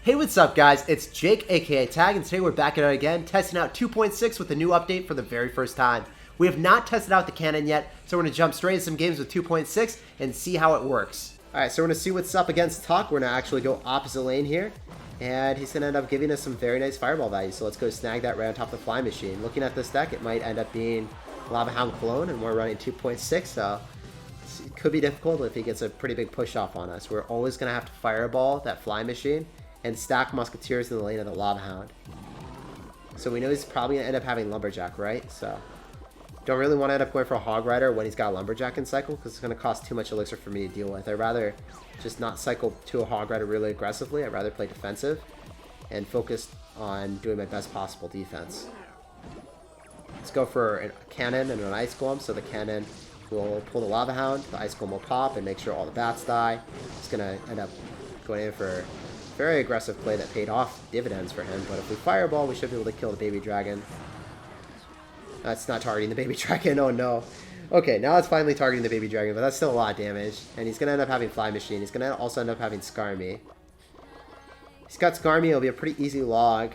Hey, what's up guys? It's Jake aka Tag, and today we're back at it again, testing out 2.6 with a new update for the very first time. We have not tested out the cannon yet, so we're going to jump straight into some games with 2.6 and see how it works. Alright, so we're going to see what's up against Tuck. We're going to actually go opposite lane here, and he's going to end up giving us some very nice fireball value, so let's go snag that right on top of the fly machine. Looking at this deck, it might end up being Lava Hound Clone, and we're running 2.6, so it could be difficult if he gets a pretty big push off on us. We're always going to have to fireball that fly machine and stack musketeers in the lane of the Lava Hound. So we know he's probably going to end up having Lumberjack, right? So don't really want to end up going for a Hog Rider when he's got Lumberjack in cycle, because it's going to cost too much elixir for me to deal with. I'd rather just not cycle to a Hog Rider really aggressively. I'd rather play defensive and focus on doing my best possible defense. Let's go for a cannon and an Ice Golem. So the cannon will pull the Lava Hound, the Ice Golem will pop and make sure all the bats die. It's going to end up going in for very aggressive play that paid off dividends for him, but if we fireball, we should be able to kill the baby dragon. That's not targeting the baby dragon, oh no. Okay, now it's finally targeting the baby dragon, but that's still a lot of damage. And he's going to end up having Fly Machine. He's going to also end up having Skarmy. He's got Skarmy, it'll be a pretty easy log.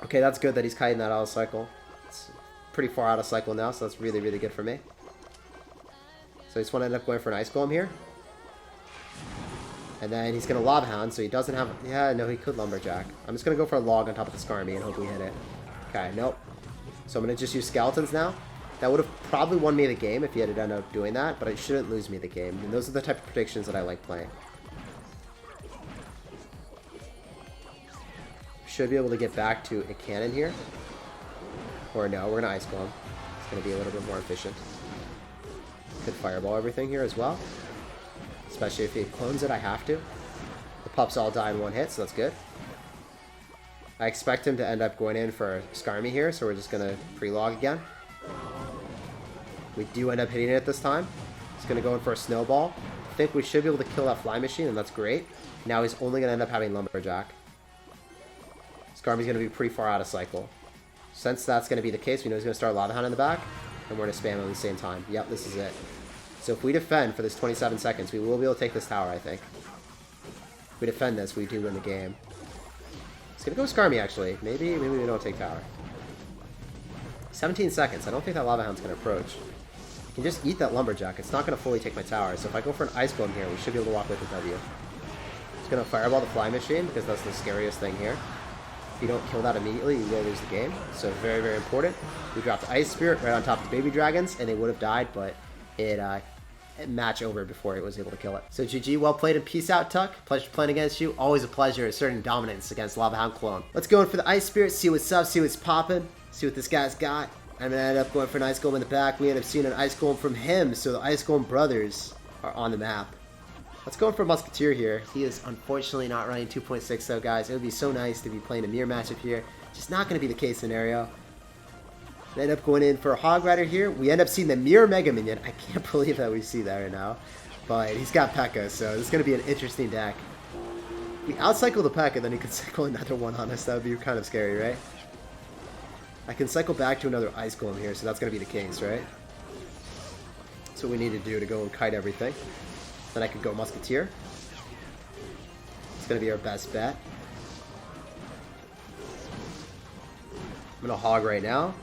Okay, that's good that he's kiting that out of cycle. It's pretty far out of cycle now, so that's really, really good for me. So I just want to end up going for an Ice Golem here. And then he's going to Lava Hound, so he doesn't have... Yeah, no, he could Lumberjack. I'm just going to go for a log on top of the Skarmy and hope we hit it. Okay, nope. So I'm going to just use Skeletons now. That would have probably won me the game if he had ended up doing that, but it shouldn't lose me the game. And those are the type of predictions that I like playing. Should be able to get back to a cannon here. Or no, we're going to Ice Golem. It's going to be a little bit more efficient. Could Fireball everything here as well. Especially if he clones it, I have to. The pups all die in one hit, so that's good. I expect him to end up going in for Skarmy here, so we're just going to pre-log again. We do end up hitting it this time. He's going to go in for a Snowball. I think we should be able to kill that Fly Machine, and that's great. Now he's only going to end up having Lumberjack. Skarmy's going to be pretty far out of cycle. Since that's going to be the case, we know he's going to start Lava Hound in the back, and we're going to spam him at the same time. Yep, this is it. So if we defend for this 27 seconds, we will be able to take this tower, I think. If we defend this, we do win the game. It's going to go Skarmy, actually. Maybe we don't take tower. 17 seconds. I don't think that Lava Hound's going to approach. You can just eat that Lumberjack. It's not going to fully take my tower. So if I go for an Ice Golem here, we should be able to walk with the W. It's going to Fireball the Fly Machine, because that's the scariest thing here. If you don't kill that immediately, you will lose the game. So very, very important. We dropped the Ice Spirit right on top of the baby dragons, and they would have died, but it match over before it was able to kill it. So GG, well played, and peace out, Tuck. Pleasure playing against you. Always a pleasure asserting dominance against Lava Hound Clone. Let's go in for the Ice Spirit, see what's up, see what's popping, see what this guy's got. I'm gonna end up going for an Ice Golem in the back. We end up seeing an Ice Golem from him, so the Ice Golem brothers are on the map. Let's go in for Musketeer here. He is unfortunately not running 2.6 though, guys. It would be so nice to be playing a mirror matchup here. Just not gonna be the case scenario. We end up going in for a Hog Rider here. We end up seeing the Mirror Mega Minion. I can't believe that we see that right now. But he's got P.E.K.K.A, so this is going to be an interesting deck. If we outcycle the P.E.K.K.A, then he could cycle another one on us. That would be kind of scary, right? I can cycle back to another Ice Golem here, so that's going to be the case, right? That's what we need to do to go and kite everything. Then I could go Musketeer. It's going to be our best bet. I'm going to Hog right now.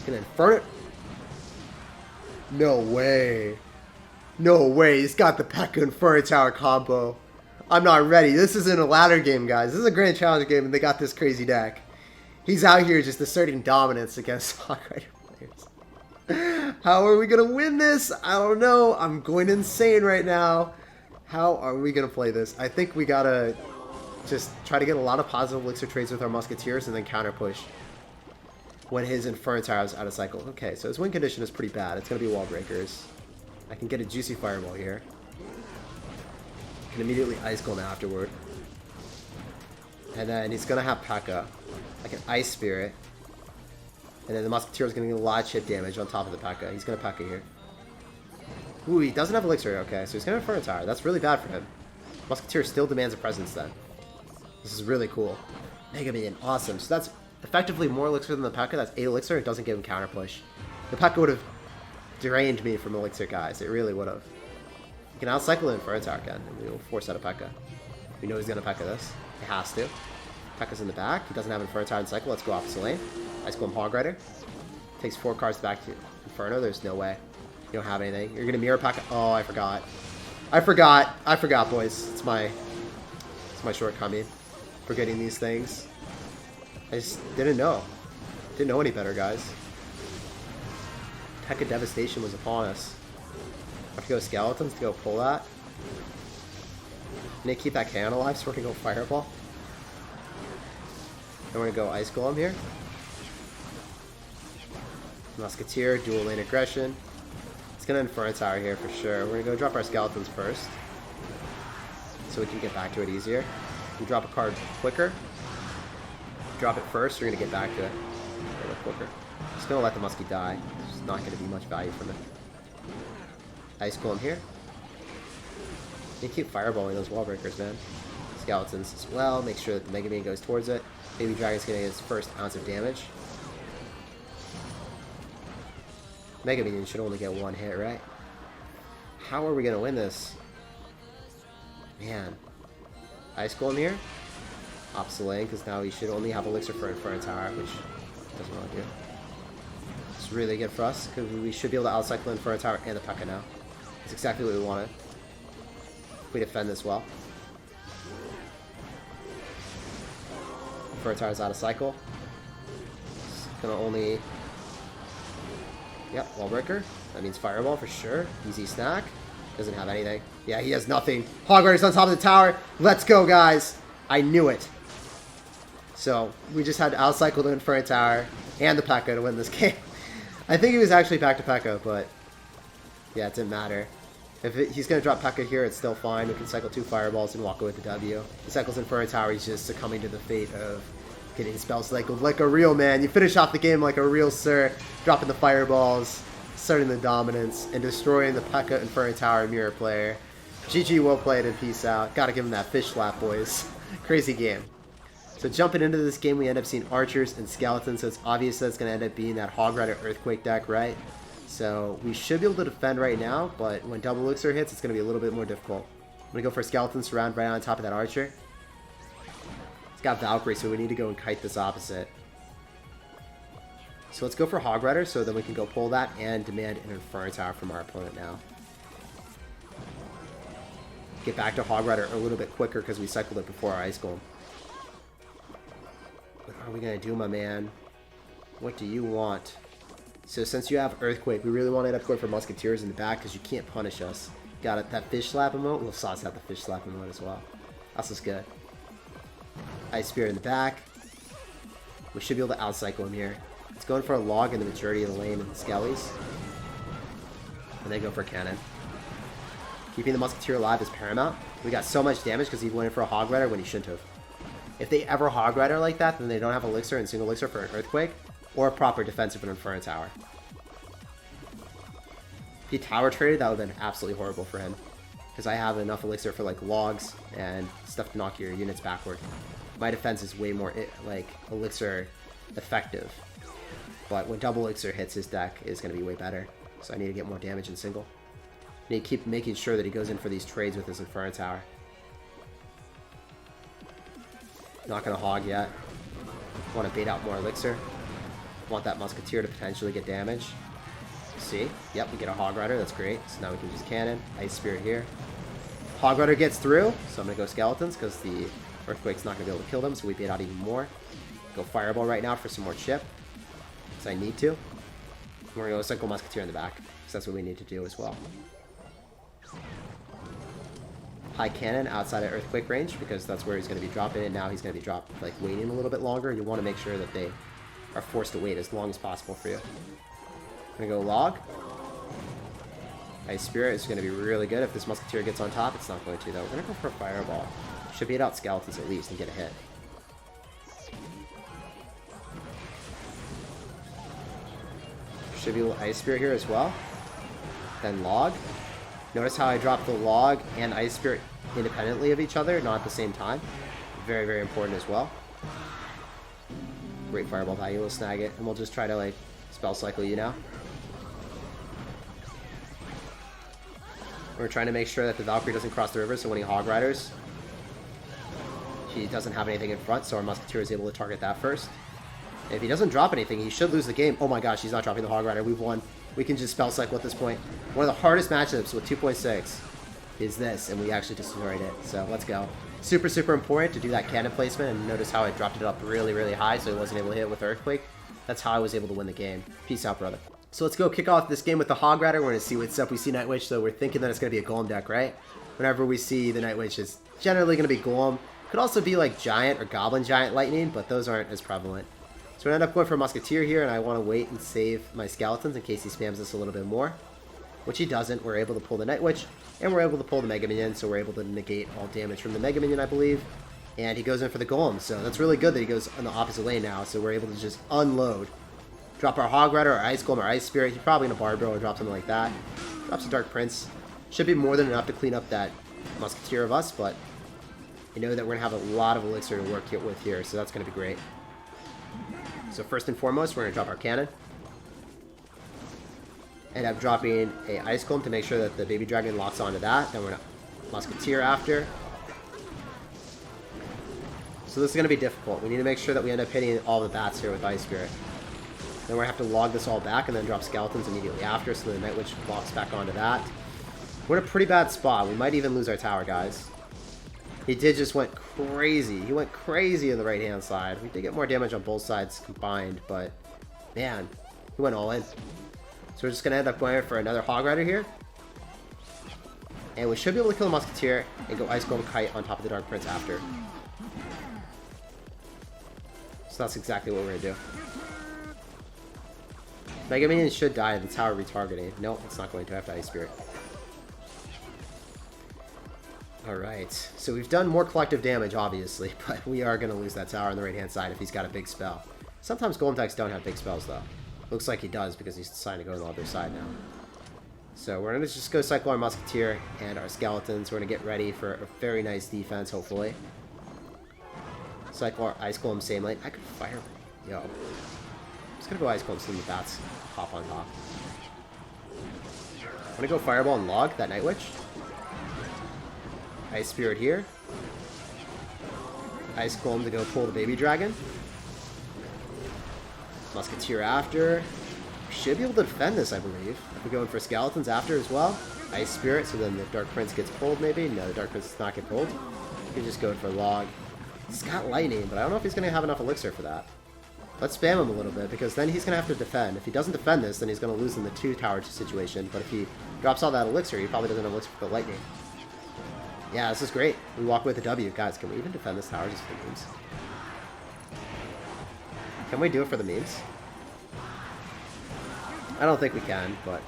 Gonna Inferno. No way. No way. He's got the P.E.K.K.A Inferno Tower combo. I'm not ready. This isn't a ladder game, guys. This is a Grand Challenge game, and they got this crazy deck. He's out here just asserting dominance against Hog Rider players. How are we gonna win this? I don't know. I'm going insane right now. How are we gonna play this? I think we gotta just try to get a lot of positive elixir trades with our Musketeers and then counter push when his Inferno Tower is out of cycle. Okay, so his win condition is pretty bad. It's going to be Wall Breakers. I can get a juicy Fireball here. I can immediately Ice Golem afterward. And then he's going to have P.E.K.K.A. like an Ice Spirit. And then the Musketeer is going to get a lot of chip damage on top of the P.E.K.K.A. He's going to P.E.K.K.A here. Ooh, he doesn't have Elixir. Okay, so he's going to Inferno Tower. That's really bad for him. Musketeer still demands a presence then. This is really cool. Mega Minion, awesome. So that's effectively more elixir than the P.E.K.K.A. That's 8 elixir. It doesn't give him counter push. The P.E.K.K.A would have drained me from elixir, guys. It really would have. You can outcycle the Inferno Tower again, and we will force out a P.E.K.K.A. We know he's gonna P.E.K.K.A this. He has to. P.E.K.K.A's in the back. He doesn't have Inferno Tower in cycle. Let's go opposite lane. Ice Golem Hog Rider. Takes 4 cards back to Inferno. There's no way. You don't have anything. You're gonna mirror P.E.K.K.A. Oh, I forgot. I forgot, boys. It's my shortcoming. Forgetting these things. I just didn't know. Didn't know any better, guys. P.E.K.K.A Devastation was upon us. I have to go Skeletons to go pull that. I need to keep that cannon alive, so we're gonna go Fireball. Then we're gonna go Ice Golem here. Musketeer, dual lane aggression. It's gonna Inferno Tower here for sure. We're gonna go drop our Skeletons first, so we can get back to it easier. We drop a card quicker. Drop it first, you're gonna get back to it a little quicker. Just gonna let the Muskie die. There's not gonna be much value from it. Ice Golem here. You keep fireballing those wall breakers, man. Skeletons as well. Make sure that the Mega Man goes towards it. Baby Dragon's gonna get his first ounce of damage. Mega Minion should only get 1 hit, right? How are we gonna win this? Man. Ice Golem here. Opposite lane, because now he should only have Elixir for Inferno Tower, which doesn't want to do. It's really good for us, because we should be able to outcycle Inferno Tower and the P.E.K.K.A now. That's exactly what we wanted. We defend this well. Inferno Tower's out of cycle. It's gonna only... Yep, Wall Breaker. That means Fireball for sure. Easy snack. Doesn't have anything. Yeah, he has nothing. Hog Rider's on top of the tower. Let's go, guys. I knew it. So, we just had to outcycle the Inferno Tower and the P.E.K.K.A to win this game. I think he was actually back to P.E.K.K.A, but... Yeah, it didn't matter. If he's going to drop P.E.K.K.A here, it's still fine. We can cycle 2 Fireballs and walk away with the W. He cycles Inferno Tower, he's just succumbing to the fate of getting spell cycled like a real man. You finish off the game like a real sir, dropping the Fireballs, starting the dominance, and destroying the P.E.K.K.A Inferno Tower mirror player. GG, well played, and peace out. Gotta give him that fish slap, boys. Crazy game. So jumping into this game, we end up seeing archers and skeletons, so it's obvious that it's going to end up being that Hog Rider Earthquake deck, right? So we should be able to defend right now, but when double elixir hits, it's going to be a little bit more difficult. I'm going to go for Skeleton Surround right on top of that archer. It's got Valkyrie, so we need to go and kite this opposite. So let's go for Hog Rider, so then we can go pull that and demand an Inferno Tower from our opponent now. Get back to Hog Rider a little bit quicker because we cycled it before our Ice Golem. What are we going to do, my man? What do you want? So since you have Earthquake, we really want to end up going for Musketeers in the back because you can't punish us. Got it. That Fish Slap emote? We'll sauce out the Fish Slap emote as well. That's just good. Ice Spirit in the back. We should be able to outcycle him here. It's going for a log in the majority of the lane and the Skellies. And they go for Cannon. Keeping the Musketeer alive is paramount. We got so much damage because he went in for a Hog Rider when he shouldn't have. If they ever Hog Rider like that, then they don't have Elixir and single Elixir for an Earthquake, or a proper defensive and Inferno Tower. If he Tower traded, that would have been absolutely horrible for him. Because I have enough Elixir for like logs and stuff to knock your units backward. My defense is way more like Elixir effective. But when double Elixir hits, his deck is going to be way better. So I need to get more damage in single. I need to keep making sure that he goes in for these trades with his Inferno Tower. Not going to hog yet. Want to bait out more Elixir. Want that Musketeer to potentially get damage. See? Yep, we get a Hog Rider. That's great. So now we can just Cannon. Ice Spirit here. Hog Rider gets through. So I'm going to go Skeletons because the Earthquake's not going to be able to kill them. So we bait out even more. Go Fireball right now for some more chip. Because I need to. We're going to go Cycle Musketeer in the back. Because that's what we need to do as well. High Cannon outside of Earthquake range because that's where he's going to be dropping it. Now he's going to be like waiting a little bit longer. You want to make sure that they are forced to wait as long as possible for you. I'm going to go Log. Ice Spirit is going to be really good. If this Musketeer gets on top, it's not going to though. We're going to go for a Fireball. Should beat out Skeletons at least and get a hit. Should be a little Ice Spirit here as well. Then Log. Notice how I dropped the Log and Ice Spirit independently of each other, not at the same time. Very, very important as well. Great Fireball value, we'll snag it, and we'll just try to like spell cycle you now. We're trying to make sure that the Valkyrie doesn't cross the river, so when he Hog Riders, He doesn't have anything in front, so our musketeer is able to target that first. And if he doesn't drop anything, he should lose the game. Oh my gosh, he's not dropping the Hog Rider. We've won. We can just spell cycle at this point. One of the hardest matchups with 2.6 is this, and we actually destroyed it. So let's go. Super, super important to do that cannon placement, and notice how I dropped it up really, really high, so he wasn't able to hit it with Earthquake. That's how I was able to win the game. Peace out, brother. So let's go kick off this game with the Hog Rider. We're going to see what's up. We see Night Witch, so we're thinking that it's going to be a Golem deck, right? Whenever we see the Night Witch, it's generally going to be Golem. Could also be like Giant or Goblin Giant Lightning, but those aren't as prevalent. So we're going to end up going for a Musketeer here, and I want to wait and save my Skeletons in case he spams us a little bit more. Which he doesn't. We're able to pull the Night Witch, and we're able to pull the Mega Minion, so we're able to negate all damage from the Mega Minion, I believe. And he goes in for the Golem, so that's really good that he goes on the opposite lane now, so we're able to just unload. Drop our Hog Rider, our Ice Golem, our Ice Spirit. He's probably going to Barbaro or drop something like that. Drops a Dark Prince. Should be more than enough to clean up that Musketeer of us, but you know that we're going to have a lot of Elixir to work with here, so that's going to be great. So first and foremost, we're going to drop our Cannon. And I'm dropping a Ice Golem to make sure that the Baby Dragon locks onto that. Then we're going to Musketeer after. So this is going to be difficult. We need to make sure that we end up hitting all the bats here with Ice Spirit. Then we're going to have to log this all back and then drop Skeletons immediately after, so the Night Witch locks back onto that. We're in a pretty bad spot. We might even lose our tower, guys. He did just went crazy. He went crazy on the right-hand side. We did get more damage on both sides combined, but man, he went all in. So we're just going to end up going for another Hog Rider here. And we should be able to kill the Musketeer and go Ice Golem Kite on top of the Dark Prince after. So that's exactly what we're going to do. Mega Minion should die and the tower retargeting. Nope, it's not going to. I have to Ice Spirit. Alright, so we've done more collective damage, obviously, but we are going to lose that tower on the right-hand side if he's got a big spell. Sometimes Golem decks don't have big spells, though. Looks like he does because he's deciding to go to the other side now. So we're going to just go cycle our Musketeer and our Skeletons. We're going to get ready for a very nice defense, hopefully. Cycle our Ice Golem same lane. I could fire... Yo. I'm just going to go Ice Golem so the bats hop on top. I'm going to go Fireball and log that Night Witch. Ice Spirit here. Ice Golem to go pull the Baby Dragon. Musketeer after. We should be able to defend this, I believe. If we go in for Skeletons after as well. Ice Spirit, so then the Dark Prince gets pulled maybe. No, the Dark Prince does not get pulled. We can just go in for log. He's got Lightning, but I don't know if he's going to have enough Elixir for that. Let's spam him a little bit, because then he's going to have to defend. If he doesn't defend this, then he's going to lose in the 2-tower situation. But if he drops all that Elixir, he probably doesn't have Elixir for the Lightning. Yeah, this is great. We walk with a W. Guys, can we even defend this tower just for the memes? Can we do it for the memes? I don't think we can, but...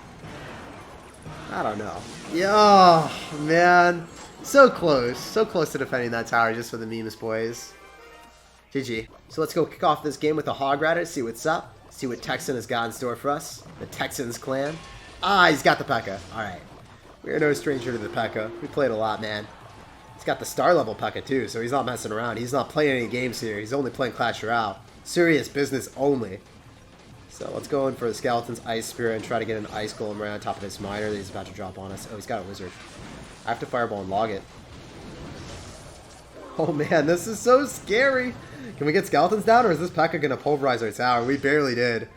I don't know. Yo, man. So close. So close to defending that tower just for the memes, boys. GG. So let's go kick off this game with the Hog Rider, see what's up. See what Texan has got in store for us. The Texans clan. Ah, he's got the P.E.K.K.A. Alright. We're no stranger to the P.E.K.K.A. We played a lot, man. He's got the star level P.E.K.K.A. too, so he's not messing around. He's not playing any games here. He's only playing Clash Royale. Serious business only. So let's go in for the Skeleton's Ice Spirit and try to get an Ice Golem right on top of this Miner that he's about to drop on us. Oh, he's got a Wizard. I have to Fireball and log it. Oh man, this is so scary. Can we get Skeletons down, or is this P.E.K.K.A. going to pulverize our tower? We barely did.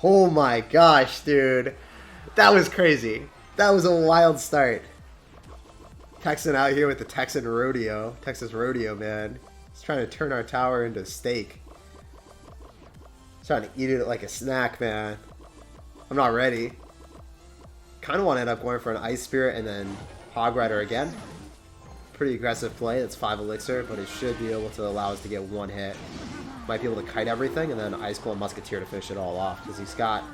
Oh my gosh, dude. That was crazy. That was a wild start. Texan out here with the Texas Rodeo, man. He's trying to turn our tower into steak. He's trying to eat it like a snack, man. I'm not ready. Kind of want to end up going for an Ice Spirit and then Hog Rider again. Pretty aggressive play. That's 5 Elixir, but it should be able to allow us to get one hit. Might be able to kite everything and then Ice Golem Musketeer to finish it all off because he's got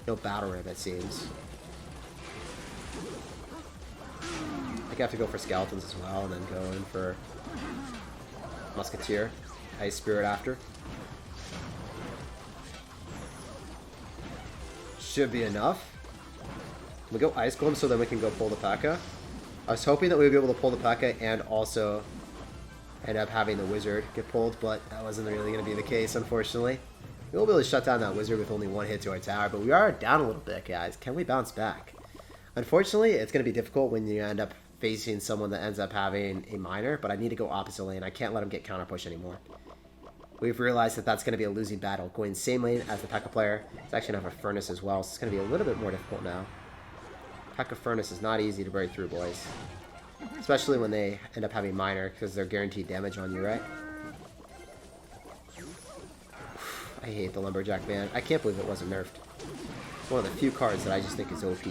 no Battle Ram, it seems. I think I have to go for Skeletons as well and then go in for Musketeer. Ice Spirit after. Should be enough. We go Ice Golem so then we can go pull the P.E.K.K.A. I was hoping that we would be able to pull the P.E.K.K.A. and also end up having the Wizard get pulled, but that wasn't really going to be the case, unfortunately. We won't be able to shut down that Wizard with only one hit to our tower, but we are down a little bit, guys. Can we bounce back? Unfortunately, it's going to be difficult when you end up facing someone that ends up having a miner, but I need to go opposite lane. I can't let him get counter push anymore. We've realized that that's going to be a losing battle. Going same lane as the P.E.K.K.A player. It's actually going to have a Furnace as well, so it's going to be a little bit more difficult now. P.E.K.K.A Furnace is not easy to break through, boys. Especially when they end up having miner, because they're guaranteed damage on you, right? I hate the Lumberjack, man. I can't believe it wasn't nerfed. It's one of the few cards that I just think is OP.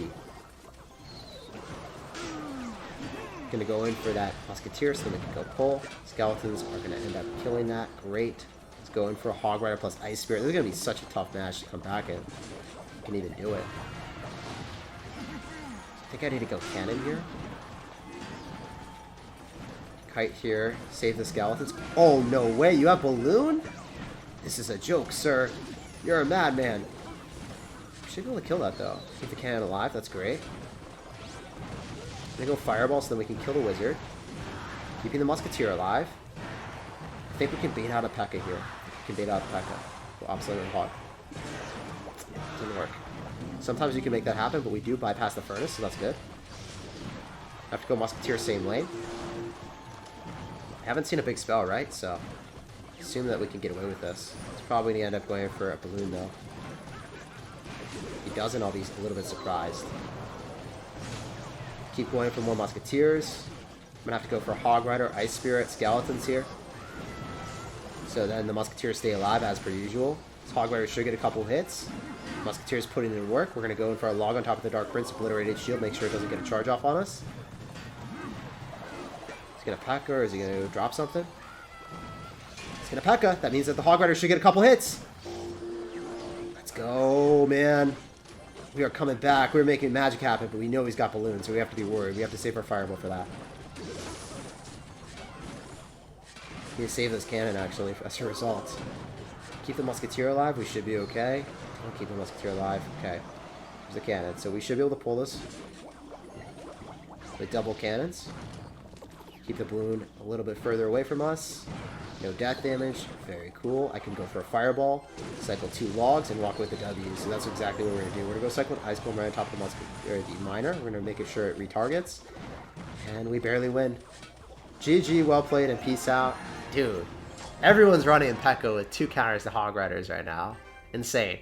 Gonna go in for that Musketeer so that we can go pull. Skeletons are gonna end up killing that. Great. Let's go in for a Hog Rider plus Ice Spirit. This is gonna be such a tough match to come back in. Can even do it. I think I need to go Cannon here. Kite here. Save the Skeletons. Oh, no way. You have Balloon? This is a joke, sir. You're a madman. Should be able to kill that, though. Keep the cannon alive. That's great. I'm gonna go Fireball so then we can kill the Wizard. Keeping the Musketeer alive. I think we can bait out a P.E.K.K.A here. We can bait out a P.E.K.K.A. Go opposite of the Hog. Didn't work. Sometimes you can make that happen, but we do bypass the Furnace, so that's good. I have to go Musketeer same lane. I haven't seen a big spell, right? So, assume that we can get away with this. It's probably going to end up going for a Balloon, though. If he doesn't, I'll be a little bit surprised. Keep going for more Musketeers. I'm going to have to go for Hog Rider, Ice Spirit, Skeletons here. So then the Musketeers stay alive as per usual. This Hog Rider should get a couple hits. Musketeers putting in work. We're going to go in for a log on top of the Dark Prince, Obliterated Shield, make sure it doesn't get a charge off on us. He's going to P.E.K.K.A or is he going to drop something? He's going to P.E.K.K.A. That means that the Hog Rider should get a couple hits. Let's go, man. We are coming back. We're making magic happen, but we know he's got balloons, so we have to be worried. We have to save our Fireball for that. We need to save this cannon, actually, as a result. Keep the Musketeer alive. We should be okay. I'll keep the Musketeer alive. Okay. There's the cannon. So we should be able to pull this with double cannons. Keep the balloon a little bit further away from us. No death damage. Very cool. I can go for a Fireball, cycle 2 logs, and walk with the W. So that's exactly what we're going to do. We're going to go cycle an Ice Golem right on top of the Musketeer, the Miner. We're going to make sure it retargets. And we barely win. GG, well played, and peace out. Dude, everyone's running in P.E.K.K.A with 2 counters to Hog Riders right now. Insane.